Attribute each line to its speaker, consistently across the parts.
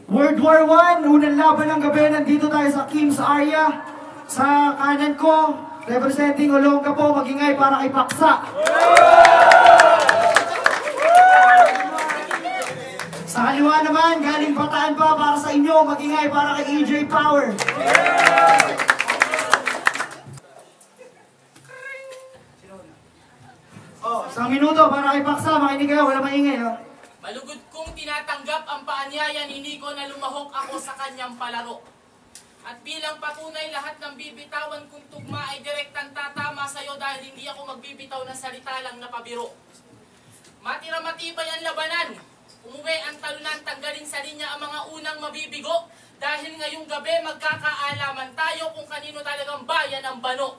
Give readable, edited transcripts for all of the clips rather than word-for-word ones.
Speaker 1: World War I, unang laban ng gabi, nandito tayo sa Kim's area. Sa kanan ko, representing Olongapo, magingay para kay Paksa. Sa kaliwa naman, galing Bataan pa para sa inyo, magingay para kay EJ Power. Oh, isang minuto para kay Paksa, makinig kayo, wala maingay.
Speaker 2: Malugod kong tinatanggap ang paanyaya ni Nico na lumahok ako sa kanyang palaro. At bilang patunay, lahat ng bibitawan kong tugma ay direktang tatama sa iyo dahil hindi ako magbibitaw ng salita lang na pabiro. Matira matibay ang labanan. Umuwi ang talunan, tanggalin sa linya ang mga unang mabibigo. Dahil ngayong gabi magkakaalaman tayo kung kanino talagang bayan ang bano.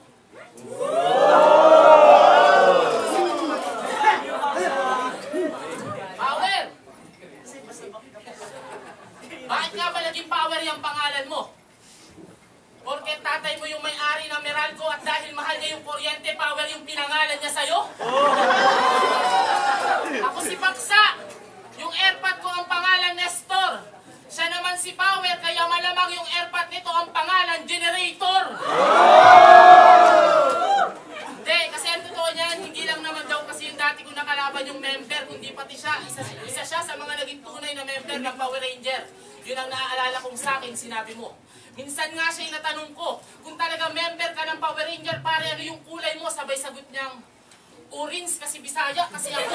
Speaker 2: Power! Bakit nga ba naging Power yung pangalan mo? Porket tatay mo yung may-ari ng Meralco at dahil mahal niya yung kuryente, Power yung pinangalan niya sa'yo? Ako si Paksa. Yung airpot ko ang pangalan Nestor. Siya naman si Power, kaya malamang yung airpot nito ang pangalan Generator. Hindi, kasi ang totoo niyan, hindi lang naman daw kasi yung dati ko nakalaban yung member, kundi pati siya, isa siya sa mga naging tunay na member ng Power Ranger. Yun ang naaalala kong sa akin, sinabi mo. Minsan nga siya natanong ko, kung talaga member ka ng Power Ranger, pare ano yung kulay mo? Sabay sagot niyang, orange kasi Bisaya, kasi ako.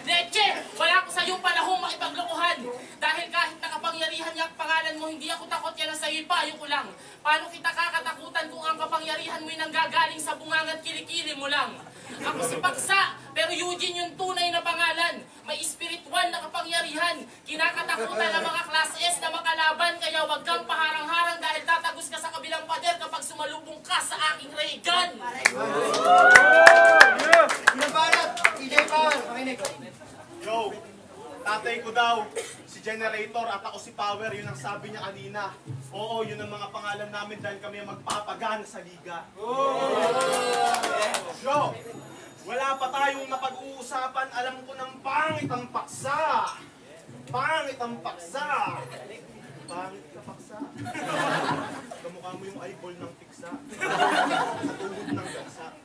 Speaker 2: Leche, wala ko sa iyong panahong makipaglokohan. Dahil kahit nakapangyarihan niya ang pangalan mo, hindi ako takot yan ang sa'yo'y payo ko lang. Paano kita kakatakutan kung ang kapangyarihan mo'y nanggagaling sa bunganga't kilikili mo lang? Ako si Paksa, pero Eugene yung tunay na pangalan. May spiritual na kapangyarihan. Kinakatakutan ng mga class S na makalaban, kaya wag kang paharang-harang dahil tatagos ka sa kabilang pader kapag sumalubong ka sa aking ray gun.
Speaker 3: Yo, tatay ko daw, si Generator at ako si Power, yun ang sabi niya kanina. Oo, yun ang mga pangalan namin dahil kami ang magpapagana sa liga. Yo, wala pa tayong napag-uusapan, alam ko ng pangit ang paksa. Pangit ang paksa. Pangit ka paksa. Kamukha mo yung eyeball ng piksa. Sa tuhod ng gansa.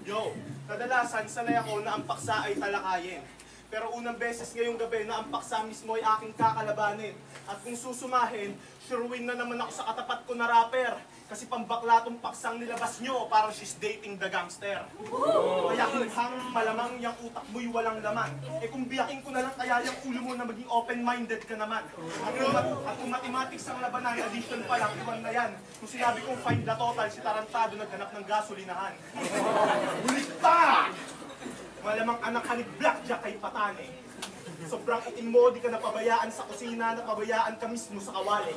Speaker 3: Yo, kadalasan sanay ako na ang paksa ay talakayin. Pero unang beses ngayong gabi na ang paksa mismo ay aking kakalabanin. At kung susumahin, sure win na naman ako sa katapat ko na rapper. Kasi pambakla tong paksang nilabas nyo, parang she's dating the gangster. Kaya hang malamang yung utak mo'y walang laman. Eh kung biyakin ko na lang kaya yung ulo mo na maging open-minded ka naman. At kung mathematics ang labanan, addition pa lang, iwan na yan. Kung sinabi kong find the total, si Tarantado naghanap ng gasolinahan. Ulit pa! Malamang anak ka ni Blackjack kay Patane. Sobrang itim mo, di ka napabayaan sa kusina, napabayaan ka mismo sa kawali.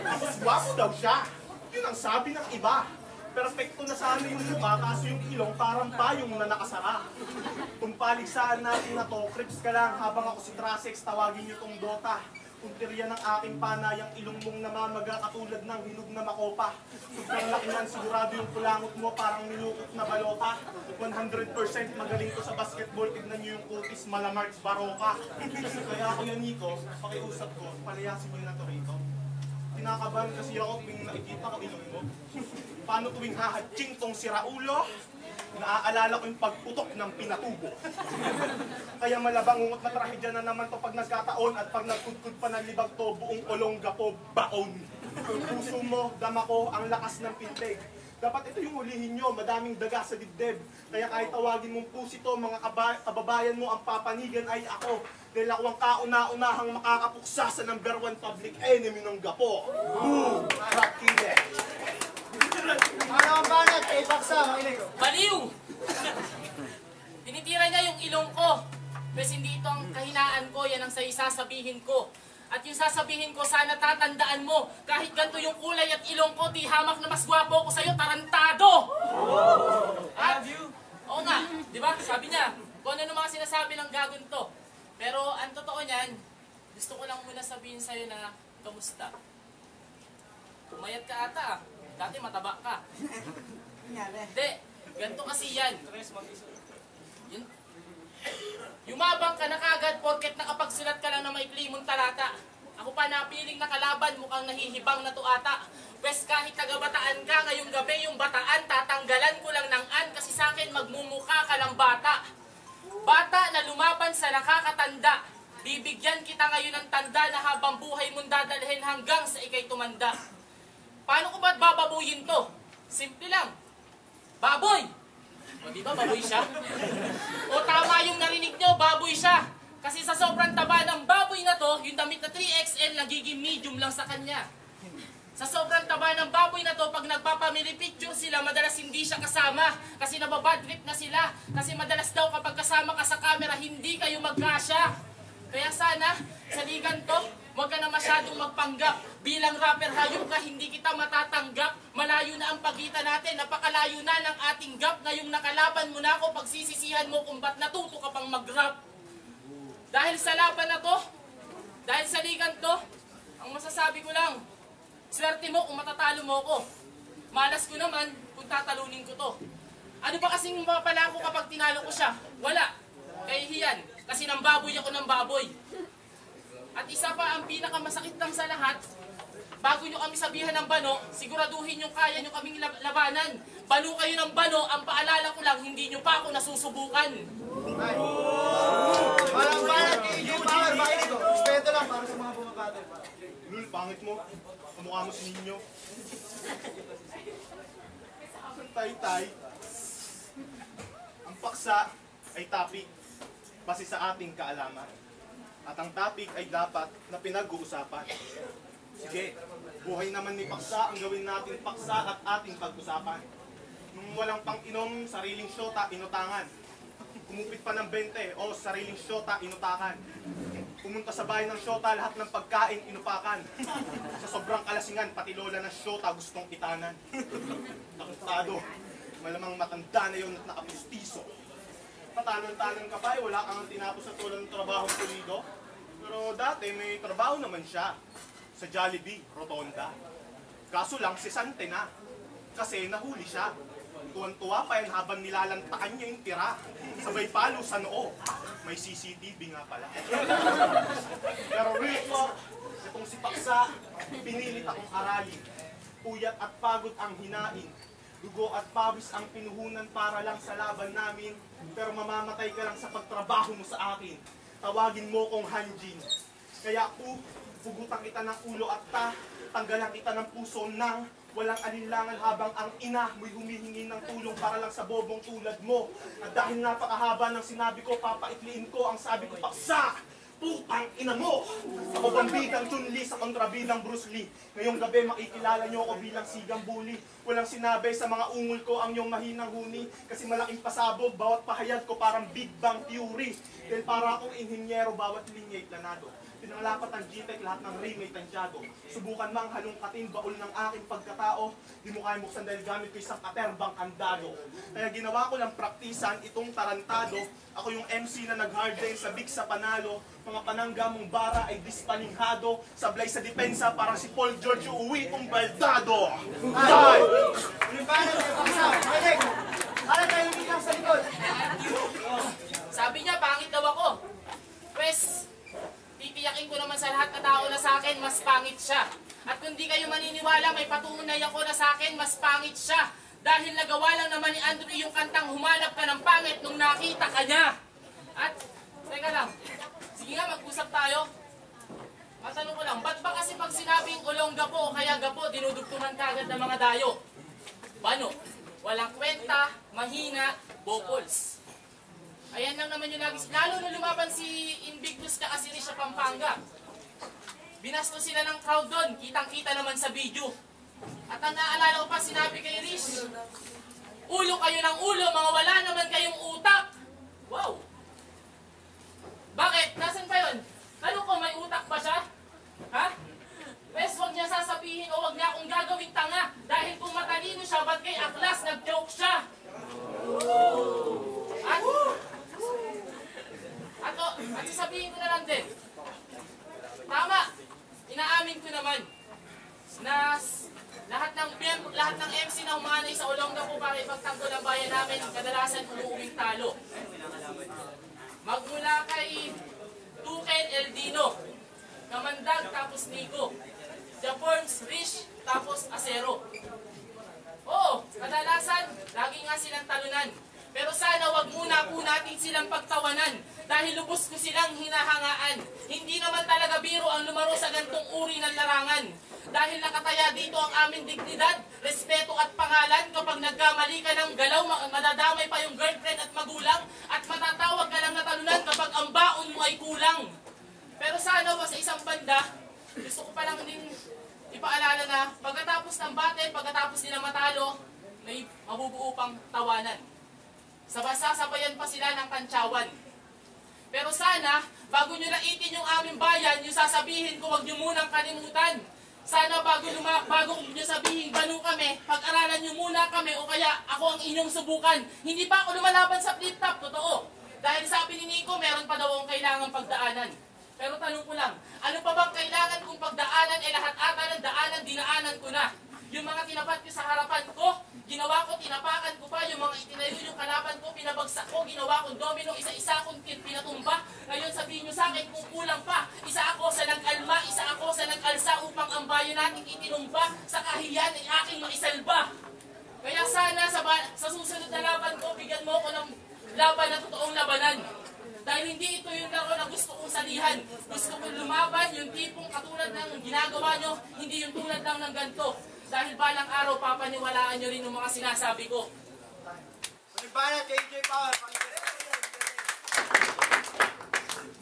Speaker 3: Tapos wapo daw siya. Yun ang sabi ng iba. Perfecto na sana yung mukha, kaso yung ilong parang payong na nakasara. Kung paligsaan natin na to, crips ka lang habang ako si Trasex, tawagin niyo tong Dota. Kung tirya ng aking panayang ilong mong namamaga katulad ng hinog na makopa. Sobrang laki nan, sigurado yung kulangot mo parang nilukot na balota. 100% magaling ko sa basketball, tignan niyo yung kutis, malamarts baroka. Kaya ako yan, Nico, pakiusap ko, palayasin mo yun na to rito. Tinakabahan kasi ako tuwing nakikita ko ilong mo. Paano tuwing hahatching tong si Raulo? Naaalala ko yung pagputok ng pinatubo. Kaya malabangungot na trahedya na naman to pag nagkataon at pag nagkudkud pa ng libag to, buong Olongapo baon. Puso mo, dama ko, ang lakas ng pintig. Dapat ito yung ulihin nyo, madaming daga sa dibdib. Kaya kahit tawagin mong pusito, mga kababayan mo, ang papanigan ay ako. Dahil ako ang kauna-unahang makakapuksa sa #1 public enemy ng Gapo. Boom! Rakide!
Speaker 1: Ano ang banat kay Paksa, makinig.
Speaker 2: Baliw! Tinitira niya yung ilong ko. Pero hindi ito ang kahinaan ko, yan ang sasabihin ko. At yung sasabihin ko, sana tatandaan mo, kahit ganito yung kulay at ilong ko, di hamak na mas gwapo ko sa'yo, tarantado! At, oo nga, di ba? Sabi niya, kung ano mga sinasabi ng gagon to. Pero ang totoo niyan, gusto ko lang muna sabihin sa'yo na, kamusta? Pumayat ka ata, dati mataba ka. Hindi, ganito kasi yan. Yumabang ka na kagad porket nakapagsulat ka lang ng maikli mong talata. Ako pa napiling na kalaban, mukhang nahihibang na tuata. Pwes kahit taga-bataan ka, ngayong gabi yung bataan, tatanggalan ko lang ng an kasi sa akin magmumukha ka lang bata. Bata na lumaban sa nakakatanda, bibigyan kita ngayon ng tanda na habang buhay mong dadalhin hanggang sa ikay tumanda. Paano ko ba't bababuyin to? Simple lang. Baboy! O di ba baboy siya? O tama yung narinig nyo, baboy siya. Kasi sa sobrang taba ng baboy na to, yung damit na 3XL nagiging medium lang sa kanya. Sa sobrang taba ng baboy na to, pag nagpapamily picture sila, madalas hindi siya kasama. Kasi nababad trip na sila. Kasi madalas daw kapag kasama ka sa camera, hindi kayo magkasya. Kaya sana, sa ligan to, huwag ka na masyadong magpanggap. Bilang rapper, hayop ka, hindi kita matatanggap. Malayo na ang pagitan natin, napakalayo na ng ating gap. Ngayong nakalaban mo na ako, pagsisisihan mo kung ba't natuto ka pang mag-rap. Dahil sa laban na to, dahil sa ligan to, ang masasabi ko lang, swerte mo kung matatalo mo ko. Malas ko naman kung tatalunin ko to. Ano ba kasing mapapala ko kapag tinalo ko siya? Wala. Kahihiyan. Kasi nang baboy ako ng baboy. At isa pa ang pinakamasakit lang sa lahat, bago nyo kami sabihan ng bano, siguraduhin nyo kaya nyo kaming labanan. Bano kayo ng bano, ang paalala ko lang, hindi nyo pa ako nasusubukan.
Speaker 1: Parang yung power, bakit ito? Respeto lang para sa mga bumabate.
Speaker 3: Lul, pangit mo. Kamukha mo si Ninyo. Tay-tay. Ang paksa ay topic base sa ating kaalaman. At ang topic ay dapat na pinag-uusapan. Sige, buhay naman ni paksa ang gawin natin paksa at ating pag-usapan. Nung walang pang-inom, sariling syota, inutangan. Kumupit pa ng 20 o sariling syota, inutakan. Pumunta sa bahay ng syota, lahat ng pagkain, inupakan. Sa sobrang kalasingan, pati lola ng syota gustong itanan. Nakutado, malamang matanda na yun at nakapustiso. Patanon-tanon ka pa, wala kang tinapos sa tulong ng trabahong pulido. Pero dati may trabaho naman siya sa Jollibee, Rotonda. Kaso lang, sisante na. Kasi nahuli siya. Tuwan-tuwa pa yan habang nilalantakan niya yung tira. Sabay palo sa noo. May CCTV nga pala. Pero real talk, itong si Paksa, pinilit akong aralin. Puyat at pagod ang hinain. Dugo at pawis ang pinuhunan para lang sa laban namin. Pero mamamatay ka lang sa pagtrabaho mo sa akin. Tawagin mo kong Hanjin. Kaya pugutan kita ng ulo at tanggalan kita ng puso nang walang alinlangan habang ang ina mo'y humihingi ng tulong para lang sa bobong tulad mo. At dahil napakahaba ng sinabi ko, papaitliin ko ang sabi ko, Paksa! Putang ina mo! Ako bambidang Chun-Li sa kontrabidang Bruce Lee. Ngayong gabi makikilala nyo ako bilang sigang bully. Walang sinabi sa mga ungol ko ang iyong mahinang huni. Kasi malaking pasabog, bawat pahayag ko parang Big Bang Theory. Dahil para akong inhinyero, bawat linya'y planado. Pinangalapat ang G-Tech, lahat ng ray may tansyado. Subukan mang halongkatin, baul ng aking pagkatao. Di mo kaya buksan dahil gamit ko isang katerbang kandado. Kaya ginawa ko lang praktisan itong tarantado. Ako yung MC na nag-hardline sa big sa panalo. Mga panangga mong bara ay dispaninghado. Sablay sa depensa para si Paul George uuwi kong baldado.
Speaker 1: Ay! Ulipanan kayo, Paksa! Makinig! Para tayo bilang sa likod!
Speaker 2: Sabi niya, pangit daw ako. Pwes, titiyakin ko naman sa lahat na tao na sa akin, mas pangit siya. At kung di kayo maniniwala, may patunay ako na sa akin, mas pangit siya. Dahil nagawa lang naman ni Andrew yung kantang humanap ka ng pangit nung nakita ka niya. At, teka lang, sige nga, mag-usap tayo. Matanong ko lang, ba't ba kasi pag sinabing ulong gapo o kaya gapo, dinudugtungan ka agad ng mga dayo? Bano? Walang kwenta, mahina, bokols. Ayan lang naman yung lagi. Lalo na lumaban si Invictus ka kasi rin siya Pampanga. Binasto sila ng crowd doon. Kitang-kita naman sa video. At ang naalala ko pa, sinabi kay Rish, ulo kayo ng ulo, mga wala naman kayong utak. Wow! Bakit? Nasaan pa yun? Tanong ko, may utak ba siya? Ha? Pwes, huwag niya sasabihin o huwag niya akong gagawing tanga. Dahil kung matalino siya, ba't kay Aklas nag-joke siya? At sasabihin ko na lang din, tama, inaamin ko naman na lahat ng MC na umanay sa Olongapo para ipagtanggol ang bayan namin, kadalasan umuuwing talo. Magmula kay Tuken Eldino, Kamandag tapos Nico, Jaforms, Rich, tapos Acero. Oo, kadalasan, lagi nga silang talunan. Pero sana wag muna po natin silang pagtawanan dahil lubos ko silang hinahangaan. Hindi naman talaga biro ang lumaro sa gantong uri ng larangan. Dahil nakataya dito ang aming dignidad, respeto at pangalan. Kapag nagkamali ka ng galaw, madadamay pa yung girlfriend at magulang. At matatawag ka lang na talunan kapag ang baon mo ay kulang. Pero sana sa isang banda, gusto ko pa lang din ipaalala na pagkatapos ng battle, pagkatapos nila matalo, may mabubuo pang tawanan. Sabayan pa sila ng kantsawan. Pero sana, bago nyo naitin yung aming bayan, yung sasabihin ko, huwag nyo munang kalimutan. Sana bago nyo sabihin, banu kami, pag-aralan nyo muna kami o kaya ako ang inyong subukan. Hindi pa ako lumalaban sa flip-top, totoo. Dahil sabi ni Nico, meron pa daw akong kailangang pagdaanan. Pero tanong ko lang, ano pa bang kailangan kong pagdaanan? Lahat ata ng daanan, dinaanan ko na. Yung mga tinapat ko sa harapan ko, ginawa ko, tinapakan ko pa. Yung mga itinayo yung kalaban ko, pinabagsak ko, ginawa kong domino, isa-isa kong pinatumba. Ngayon sabihin nyo sa akin kung kulang pa. Isa ako sa nag-alma, isa ako sa nag-alsa upang ang bayan natin itinumba sa kahiyan ay aking maisalba. Kaya sana sa susunod na laban ko, bigyan mo ko ng laban na totoong labanan. Dahil hindi ito yung laro na gusto kong salihan. Gusto kong lumaban, yung tipong katulad ng ginagawa nyo, hindi yung tulad lang ng ganito. Dahil balang araw, papaniwalaan nyo rin yung mga sinasabi ko.
Speaker 3: Panibalat kay EJ Power.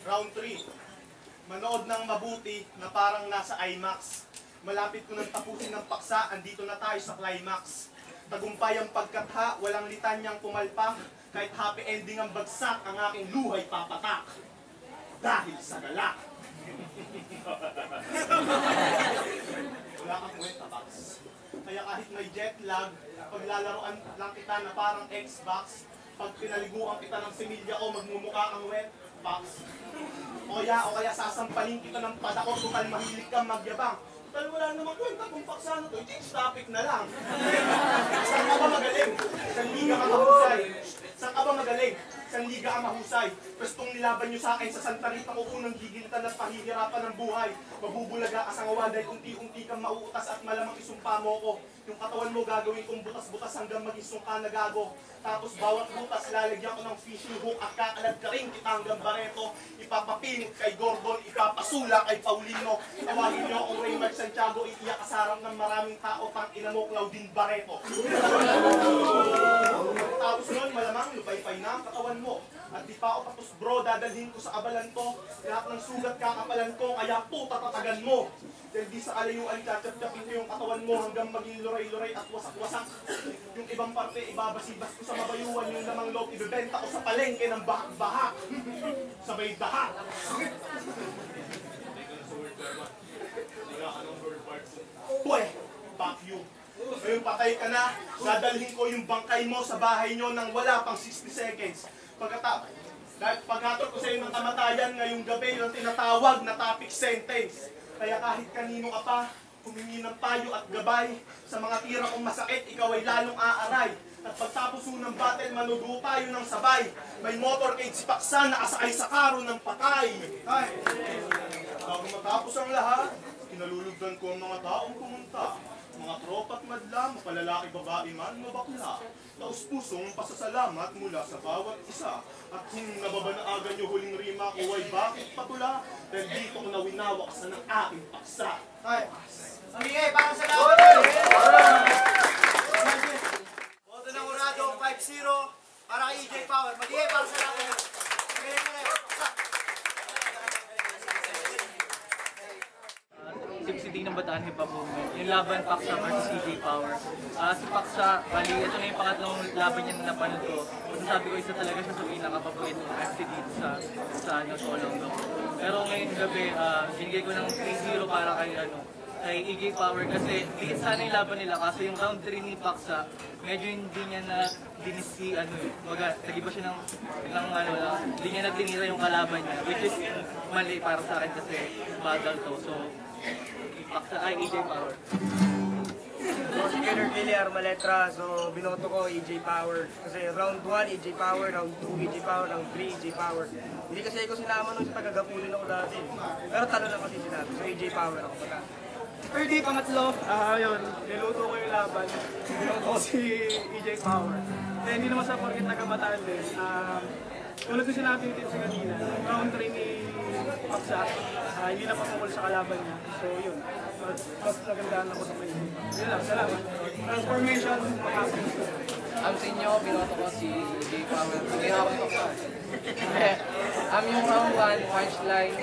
Speaker 3: Round 3. Manood ng mabuti na parang nasa IMAX. Malapit ko nang tapusin ng paksa, andito na tayo sa climax. Tagumpay ang pagkatha, walang litanyang pumalpak. Kahit happy ending ang bagsak, ang aking luhay papatak. Dahil sa galak. Wala kang kwenta, Pax. Kaya kahit may jet lag, paglalaroan lang kita na parang Xbox, pag pinaliguan kita ng similya ko, magmumukha kang wet, Pax. O kaya sasampalin kita ng padako, tukal mahilig kang magyabang. Tal wala namang kwenta kung paksa na to, change topic na lang. Saan ka ba magaling? Saan liga ka mahusay? Saan ka ba magaling? Saan liga ka mahusay? Pwestong nilaban nyo sa akin sa Santa Rita ko unang gigilitan at pahihirapan ng buhay. Mabubulaga ka sa ngawa dahil unti-unti kang mauutas at malamang isumpa mo ko. Yung katawan mo gagawin kong butas-butas hanggang maging sungka na gago. Tapos bawat butas lalagyan ko ng fishing hook at kakalad ka rin kita hanggang bareto. Ipapapinit kay Gordon, ipapasula kay Paulino. Tawagin nyo akong Raymond Santiago, iiyak sa harap ng maraming tao pang inamo Claudine Barreto. Tapos nun, malamang lupay-pay na ang katawan mo. At di pa ako tapos bro, dadalhin ko sa abalan to. Lahat ng sugat kakapalan ko, kaya puta tatagan mo. Dahil di sa kalayuan, tsatsap-tsapin ko yung katawan mo hanggang maging luray-luray at wasak-wasak. Yung ibang parte, ibabasibas ko sa mabayuan. Yung lamang loob, ibibenta ko sa palengke ng bahak-bahak. Sabay dahak. Pweh, fuck you. Ngayon patay ka na, dadalhin ko yung bangkay mo sa bahay nyo nang wala pang 60 seconds. Pagkatapos ko sa iyo ng kamatayan ngayong gabi yung tinatawag na topic sentence. Kaya kahit kanino ka pa, humingi ng payo at gabay. Sa mga tira kong masakit, ikaw ay lalong aaray. At pagtapos ng battle, manuduo tayo ng sabay. May motorcade si Paksa na asakay sa karo ng patay. Ay. Bago matapos ang lahat, kinalulugdan ko ang mga taong pumunta. Mga tropa at madla, mapalalaki, babae man, mabakla. Taus-pusong pasasalamat mula sa bawat isa. At kung nababanaagan niyo huling rima ko ay bakit patula? Dahil dito ko nawinawak sa ng aking paksa.
Speaker 1: Ay, amigay, para sa laban! Boto ng Urado, 5-0 para kay EJ Power. Magigay para sa laban.
Speaker 4: Sipsiting ng Bataan Hip Hop Movement. Yung laban Paksa versus EJ Power. Si Paksa, bali, ito na yung pangatlong laban niya na napanood ko. Masasabi ko isa talaga siya sa pinakapabulit ng FC dito sa Olongapo. Pero ngayong gabi, binigay ko ng 3-0 para kay EJ Power kasi liit sana yung laban nila kasi yung round 3 ni Paksa, medyo hindi niya na dinisi, nagiba siya hindi niya naglinira yung kalaban niya, which is mali para sa akin kasi bagal to. So, Paksa ay EJ Power.
Speaker 5: Si Killer Billy Armaletra, so binoto ko AJ Power. Kasi round 1, AJ Power, round 2, AJ Power, round 3, AJ Power. Hindi kasi ako sinama nung sa tagagapulin ako dati. Pero talo lang kasi sinabi, so AJ Power ako pata.
Speaker 6: Third day, pangatlo, yun, niluto ko yung laban. Binoto ko si AJ Power. Kaya hindi naman sa porkit nagkabataan din. Tulad ko sinabi yung tips kanina, round 3 ni Paksa, hindi na pamukul sa kalaban niya. So yun, mas nagandaan ako sa kanya. Yun lang, salamat. Transformation, makapit.
Speaker 7: Sa inyo, binoto ko si J Power. Hindi ako yung Paksa. Yung round 1, punchline,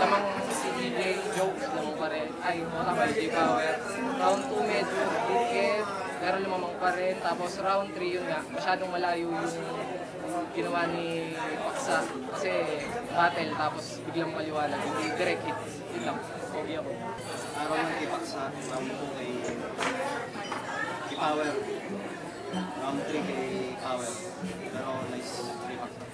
Speaker 7: lamang si DJ, jokes, lamang pa rin. Ay, wala pa J Power. Round 2, medyo bukit, pero lumamang pa rin. Tapos round 3, yun nga, masyadong malayo yung ginawa ni Paksa. Kasi battle, tapos biglang maliwanag. Hindi direct hit. Yun lang. Pogi ako.
Speaker 8: Araw ng kay Paksa, round 2 kay Power. Round 3 kay Power. Pero nice kay Paksa.